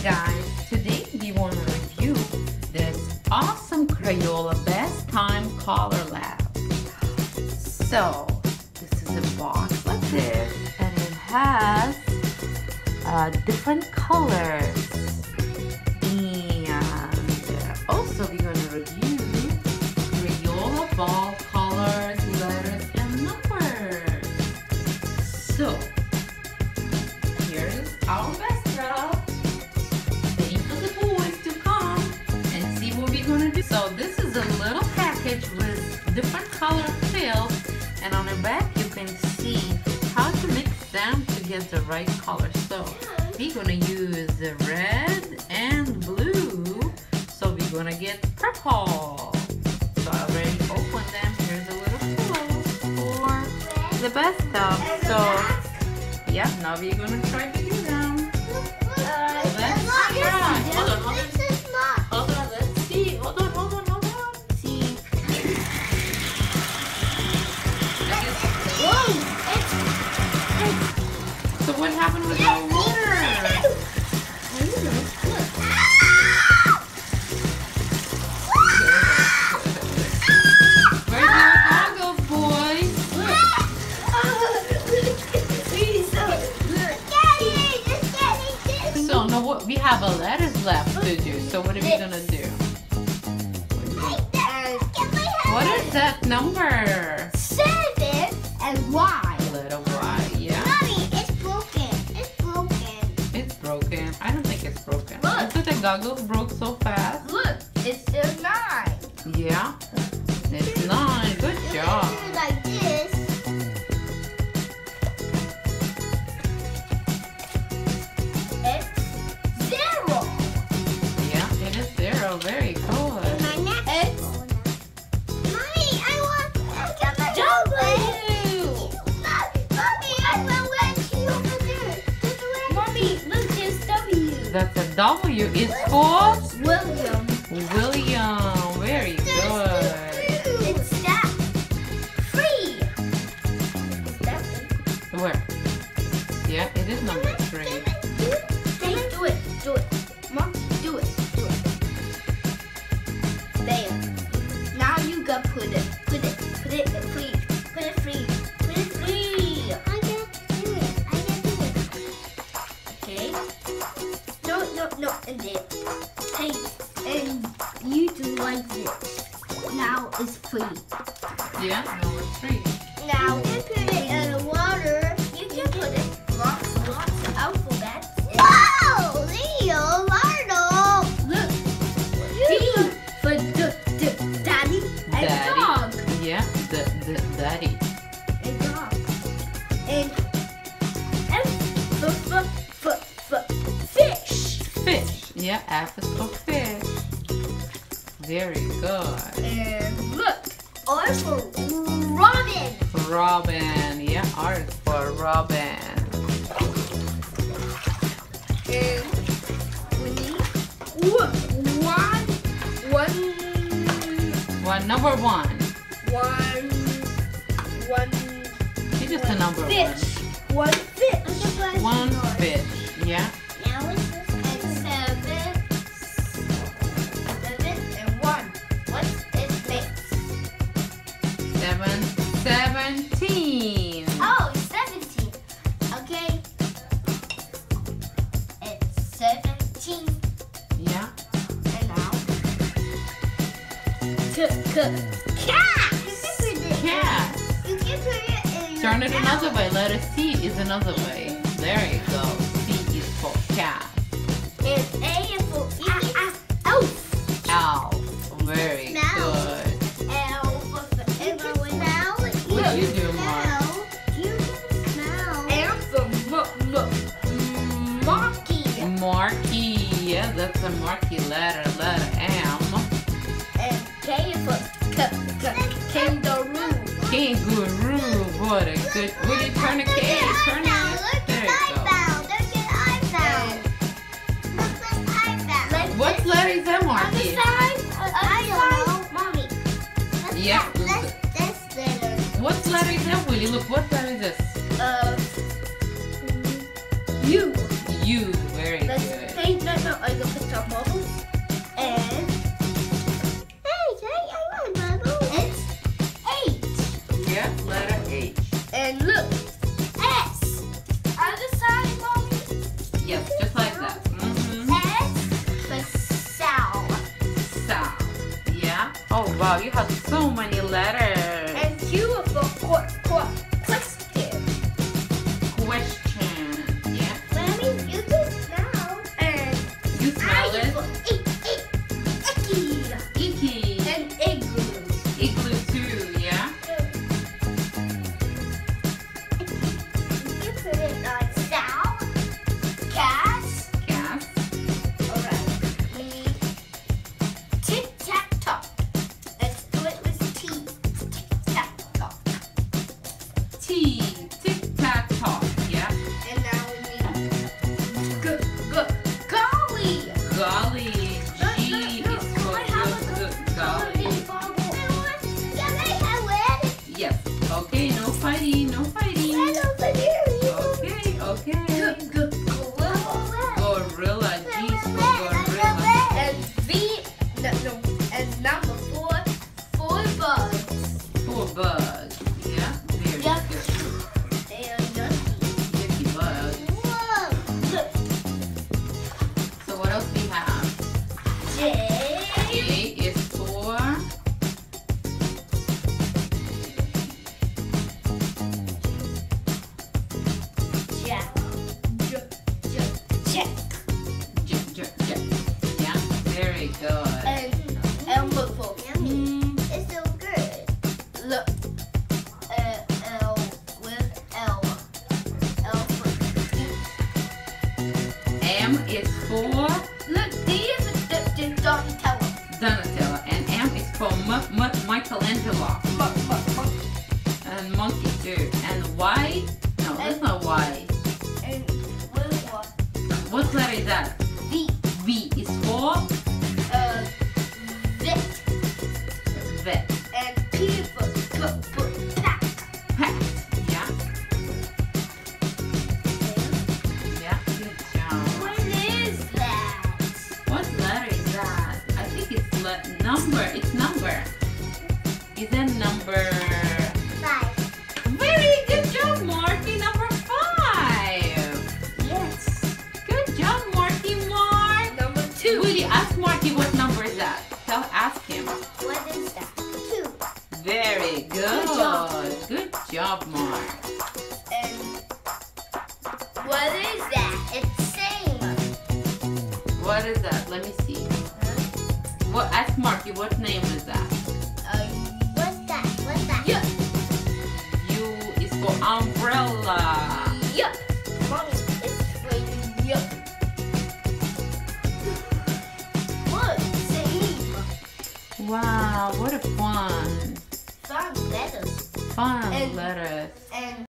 guys, today we want to review this awesome Crayola Best Time Color Lab. So this is a box like this and it has different colors, and also we're going to review Crayola ball colors, letters and numbers. So here is our best stuff. Waiting for the boys to come and see what we're gonna do. So this is a little package with different color fills, and on the back you can see how to mix them to get the right color. So we're gonna use the red and blue. So we're gonna get purple. So I already opened them. Here's a little pillow for the best stuff. So yeah, now we're gonna try to do them. Let's try. Hold on. Let's see. Hold on. See. Whoa! So what happened with our water? Where's your goggles, boys? So now what? We have a letters left to do. So what are we gonna do? What is that number? 7 and Y. Letter Y. Yeah. Mommy, it's broken. It's broken. It's broken. I don't think it's broken. Look. Is it the goggles broke so fast? Look, it's still 9. Yeah. It's 9. Good job. If you do it like this, it's 0. Yeah, it is 0. Very good. My next Mommy, I got my chocolate. Mommy, I went to over there. Mommy, look, there's W. That's a W. Is for William. William. Very good. It's that free. Is that Where? Yeah, it is number 3. Hey, do it. Mom, do it. There. Now you got put it free. Put it free. I can do it. Okay. No, and there. Hey, and you do like this. Now it's free. Yeah, number 3. Now you can put it in the water. You can put it lots of alphabets. Wow, Leonardo! Look, D for daddy and dog. Yeah, the daddy. And dog. And F for fish. Fish. Yeah, F is for fish. Very good. And look, R for Robin. Robin. Yeah, R is for Robin. And we need Number 1. one It's just a number fish. 1 fish. 1. 1 fish. Yeah. Now it's 7 and 1. What's it makes? 17. Oh, 17. Okay. It's 17. Yeah. And now cat. Cat. You can put it in your Turn it mouth. another way. Letter C is another way. There you go. C is for cat. And A is for elf. Owl. Very Mouse. good. L for smell. What do you do, Mark? You smell. M for monkey. Marquee. Yeah, that's a marquee letter. Letter M. And K for kangaroo. Kangaroo. What a good. Will you turn a K? Turn it. There you go. What letter is that, Marquee? Mommy. Yeah. This letter. What letter is that, Willie? Look, what letter is this? U. U. Very Let's good. say no, a Are you gonna put some bubbles? And I want bubbles. It's H. Yeah, letter H. And look, S. Other side, mommy. Yes, just like that. S for sow. Sow. Yeah. Oh wow, you have so many letters. And Q for question. Question. Yeah. Mommy, you can smell. And You smell I it. for icky. Icky. And igloo. Igloo too. Yeah. You put it on sow. Gas. Gas. Alright. We need tic-tac-toe. Let's do it with T. Tic-tac-toe. T. Tic tac toe. Yeah. And now we need golly. Golly. G is for good. Golly. Can I have red? Yes. Okay. No fighting. No fighting. Red over here. Okay. Okay. Gorilla. G is for gorilla. And V, and number 4, 4 bugs. For bug. Yeah. Very Yep. good. They are yucky. Yucky bug. Whoa. Look. So what else we have? J. J is for Jack. Check. J. Yeah. Very good. And L for yummy. It's so good. Look. L with L. L for M is for look, D is the Donatello. Donatello, and M is for Michelangelo, and monkey too. And Y? No, that's not Y. And with what? What letter is that? V. V is for Vet. vet. And P for pack. Pet. Yeah. Yeah. Good job. What is that? What letter is that? I think it's number. It's number. Is that number? 5. Very good job, Marky. Number 5. Yes. Good job, Marky. Mark. Number 2. Willie, ask Marky what number is that. Ask him. What is that? 2. Very good. Good job. Good job, Mark. And what is that? It's same. What is that? Let me see. What? Ask Marky what name is that? What's that? What's that? Yup. U is for umbrella. Yup. Mommy, it's for yup. Look, same. Wow, what a fun Fun letters. fun And- letters. And